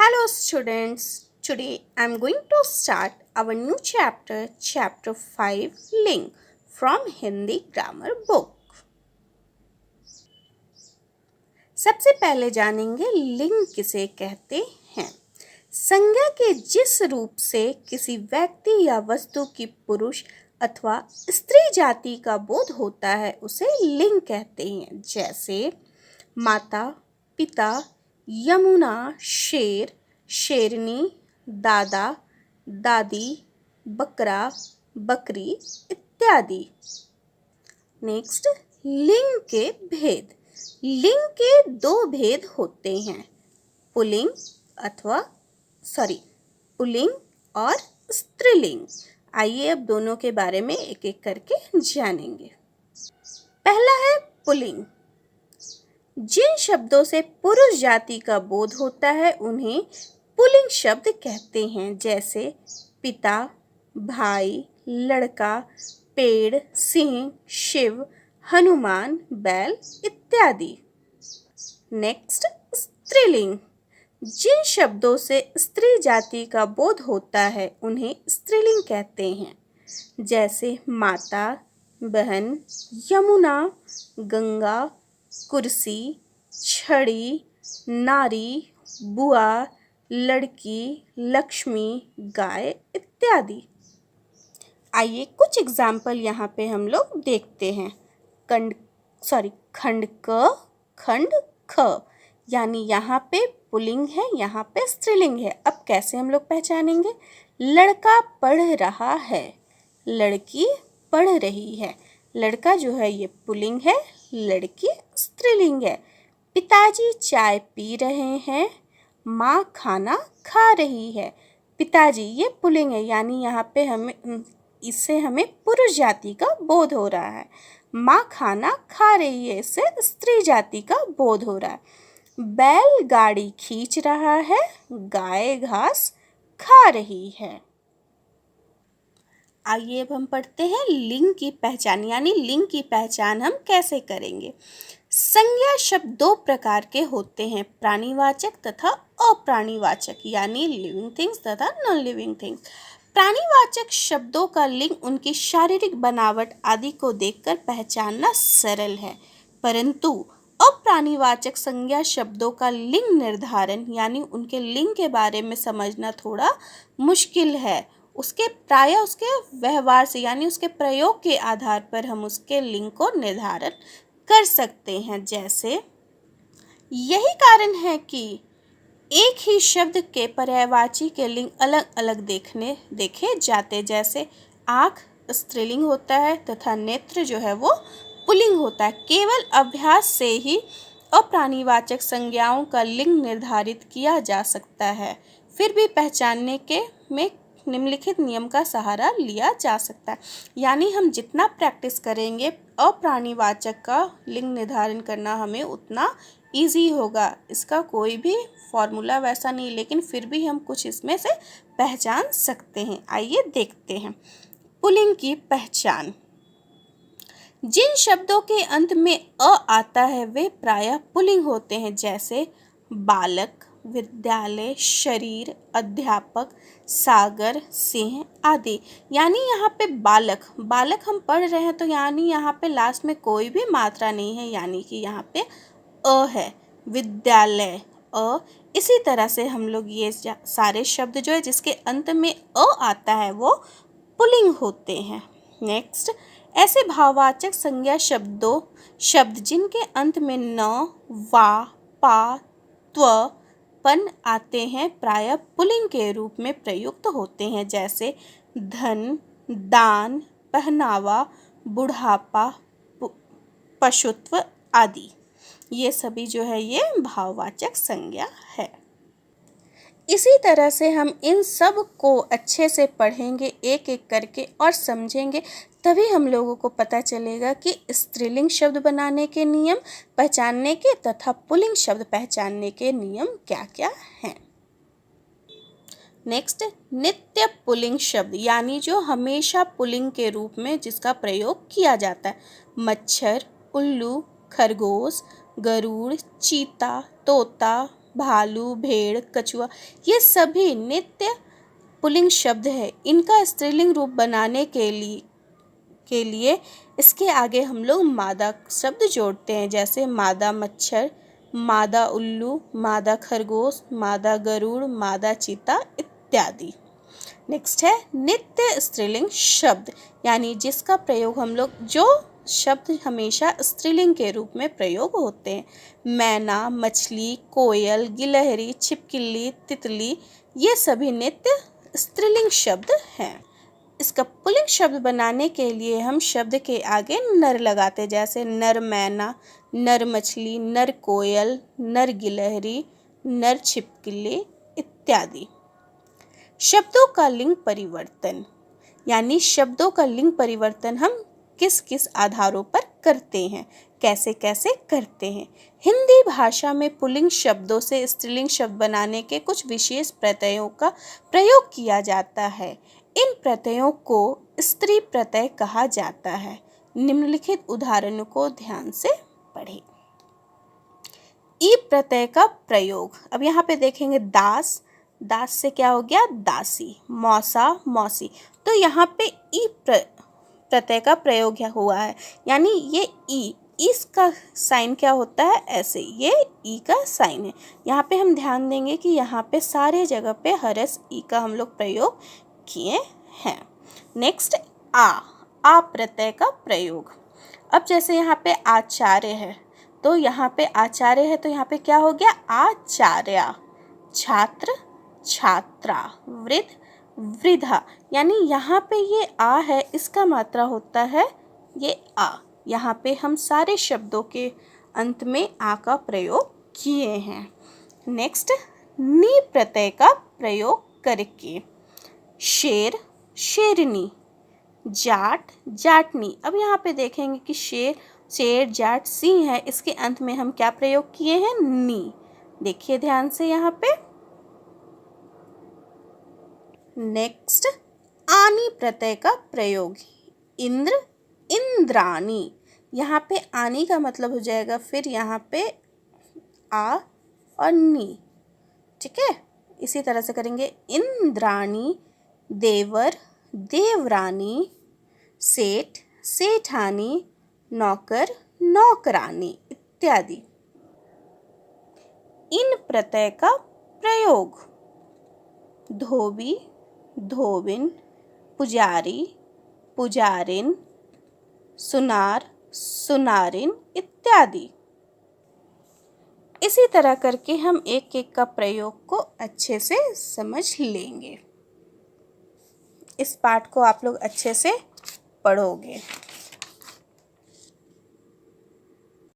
Hello students, today I am going to start our new chapter, chapter 5, Ling from Hindi grammar book. सबसे पहले जानेंगे लिंग किसे कहते हैं। संज्ञा के जिस रूप से किसी व्यक्ति या वस्तु की पुरुष अथवा स्त्री जाति का बोध होता है उसे लिंग कहते हैं। जैसे माता, पिता, यमुना, शेर, शेरनी, दादा, दादी, बकरा, बकरी इत्यादि। नेक्स्ट, लिंग के भेद। लिंग के दो भेद होते हैं, पुल्लिंग और स्त्रीलिंग। आइए अब दोनों के बारे में एक एक करके जानेंगे। पहला है पुल्लिंग। जिन शब्दों से पुरुष जाति का बोध होता है उन्हें पुल्लिंग शब्द कहते हैं। जैसे पिता, भाई, लड़का, पेड़, सिंह, शिव, हनुमान, बैल इत्यादि। नेक्स्ट, स्त्रीलिंग। जिन शब्दों से स्त्री जाति का बोध होता है उन्हें स्त्रीलिंग कहते हैं। जैसे माता, बहन, यमुना, गंगा, कुर्सी, छड़ी, नारी, बुआ, लड़की, लक्ष्मी, गाय इत्यादि। आइए कुछ एग्जाम्पल यहाँ पे हम लोग देखते हैं। खंड क, खंड ख, यानी यहाँ पे पुल्लिंग है, यहाँ पे स्त्रीलिंग है। अब कैसे हम लोग पहचानेंगे? लड़का पढ़ रहा है, लड़की पढ़ रही है। लड़का जो है ये पुल्लिंग है, लड़की स्त्रीलिंग है। पिताजी चाय पी रहे हैं, माँ खाना खा रही है। पिताजी ये पुल्लिंग है, यानी यहाँ पे इससे हमें पुरुष जाति का बोध हो रहा है। माँ खाना खा रही है, इससे स्त्री जाति का बोध हो रहा है। बैल गाड़ी खींच रहा है, गाय घास खा रही है। आइए अब हम पढ़ते हैं लिंग की पहचान, यानी लिंग की पहचान हम कैसे करेंगे। संज्ञा शब्द दो प्रकार के होते हैं, प्राणीवाचक तथा अप्राणीवाचक, यानी लिविंग थिंग्स तथा नॉन लिविंग थिंग्स। प्राणीवाचक शब्दों का लिंग उनकी शारीरिक बनावट आदि को देखकर पहचानना सरल है, परंतु अप्राणीवाचक संज्ञा शब्दों का लिंग निर्धारण यानी उनके लिंग के बारे में समझना थोड़ा मुश्किल है। उसके व्यवहार से यानी उसके प्रयोग के आधार पर हम उसके लिंग को निर्धारण कर सकते हैं। जैसे यही कारण है कि एक ही शब्द के पर्यायवाची के लिंग अलग अलग देखे जाते। जैसे आँख स्त्रीलिंग होता है तथा नेत्र जो है वो पुल्लिंग होता है। केवल अभ्यास से ही अप्राणीवाचक संज्ञाओं का लिंग निर्धारित किया जा सकता है। फिर भी पहचानने में निम्नलिखित नियम का सहारा लिया जा सकता है, यानी हम जितना प्रैक्टिस करेंगे अप्राणीवाचक का लिंग निर्धारण करना हमें उतना इजी होगा। इसका कोई भी फॉर्मूला वैसा नहीं, लेकिन फिर भी हम कुछ इसमें से पहचान सकते हैं। आइए देखते हैं पुल्लिंग की पहचान। जिन शब्दों के अंत में अ आता है वे प्रायः पुल्लिंग होते हैं। जैसे बालक, विद्यालय, शरीर, अध्यापक, सागर, सिंह आदि। यानी यहाँ पे बालक हम पढ़ रहे हैं तो यानी यहाँ पे लास्ट में कोई भी मात्रा नहीं है, यानी कि यहाँ पे अ है। विद्यालय अ। इसी तरह से हम लोग ये सारे शब्द जो है जिसके अंत में अ आता है वो पुल्लिंग होते हैं। नेक्स्ट, ऐसे भाववाचक संज्ञा शब्द जिनके अंत में न, वा, पा, त्व, पन आते हैं प्रायः पुल्लिंग के रूप में प्रयुक्त होते हैं। जैसे धन, दान, पहनावा, बुढ़ापा, पशुत्व आदि। ये सभी जो है ये भाववाचक संज्ञा है। इसी तरह से हम इन सब को अच्छे से पढ़ेंगे एक एक करके और समझेंगे, तभी हम लोगों को पता चलेगा कि स्त्रीलिंग शब्द बनाने के नियम पहचानने के तथा पुल्लिंग शब्द पहचानने के नियम क्या क्या हैं। नेक्स्ट, नित्य पुल्लिंग शब्द, यानी जो हमेशा पुल्लिंग के रूप में जिसका प्रयोग किया जाता है। मच्छर, उल्लू, खरगोश, गरुड़, चीता, तोता, भालू, भेड़, कछुआ, ये सभी नित्य पुल्लिंग शब्द है। इनका स्त्रीलिंग रूप बनाने के लिए इसके आगे हम लोग मादा शब्द जोड़ते हैं, जैसे मादा मच्छर, मादा उल्लू, मादा खरगोश, मादा गरुड़, मादा चीता इत्यादि। नेक्स्ट है नित्य स्त्रीलिंग शब्द, यानी जिसका प्रयोग हम लोग, जो शब्द हमेशा स्त्रीलिंग के रूप में प्रयोग होते हैं। मैना, मछली, कोयल, गिलहरी, छिपकली, तितली, ये सभी नित्य स्त्रीलिंग शब्द हैं। इसका पुल्लिंग शब्द बनाने के लिए हम शब्द के आगे नर लगाते, जैसे नर मैना, नर मछली, नर कोयल, नर गिलहरी, नर छिपकली इत्यादि। शब्दों का लिंग परिवर्तन, यानी शब्दों का लिंग परिवर्तन हम किस किस आधारों पर करते हैं, कैसे कैसे करते हैं। हिंदी भाषा में पुल्लिंग शब्दों से स्त्रीलिंग शब्द बनाने के कुछ विशेष प्रत्ययों का प्रयोग किया जाता है। इन प्रत्ययों को स्त्री प्रत्यय कहा जाता है। निम्नलिखित उदाहरणों को ध्यान से पढ़ें। ई प्रत्यय का प्रयोग, अब यहाँ पे देखेंगे दास, दास से क्या हो गया दासी, मौसा, मौसी, तो यहाँ पे ई प्रत्यय का प्रयोग हुआ है, यानी ये ई, इसका साइन क्या होता है ऐसे, ये ई का साइन है। यहाँ पे हम ध्यान देंगे कि यहाँ पे सारे जगह पे हरस ई का हम लोग प्रयोग किए हैं। नेक्स्ट आ प्रत्यय का प्रयोग, अब जैसे यहाँ पे आचार्य है, तो यहाँ पे आचार्य है, तो यहाँ पे क्या हो गया आचार्य, छात्र, छात्रा, वृद्ध, वृद्धा, यानी यहाँ पे ये आ है, इसका मात्रा होता है ये आ। यहाँ पे हम सारे शब्दों के अंत में आ का प्रयोग किए हैं। नेक्स्ट नी प्रत्यय का प्रयोग करके, शेर, शेरनी, जाट, जाटनी, अब यहाँ पे देखेंगे कि शेर, शेर, जाट, सिंह है, इसके अंत में हम क्या प्रयोग किए हैं नी, देखिए ध्यान से यहाँ पे। नेक्स्ट आनी प्रत्यय का प्रयोग, इंद्र, इंद्राणी, यहाँ पे आनी का मतलब हो जाएगा फिर यहाँ पे आ और नी, ठीक है। इसी तरह से करेंगे इंद्राणी, देवर, देवरानी, सेठ, सेठानी, नौकर, नौकरानी इत्यादि। इन प्रत्यय का प्रयोग, धोबी, धोबिन, पुजारी, पुजारिन, सुनार, सुनारिन इत्यादि। इसी तरह करके हम एक एक का प्रयोग को अच्छे से समझ लेंगे। इस पाठ को आप लोग अच्छे से पढ़ोगे।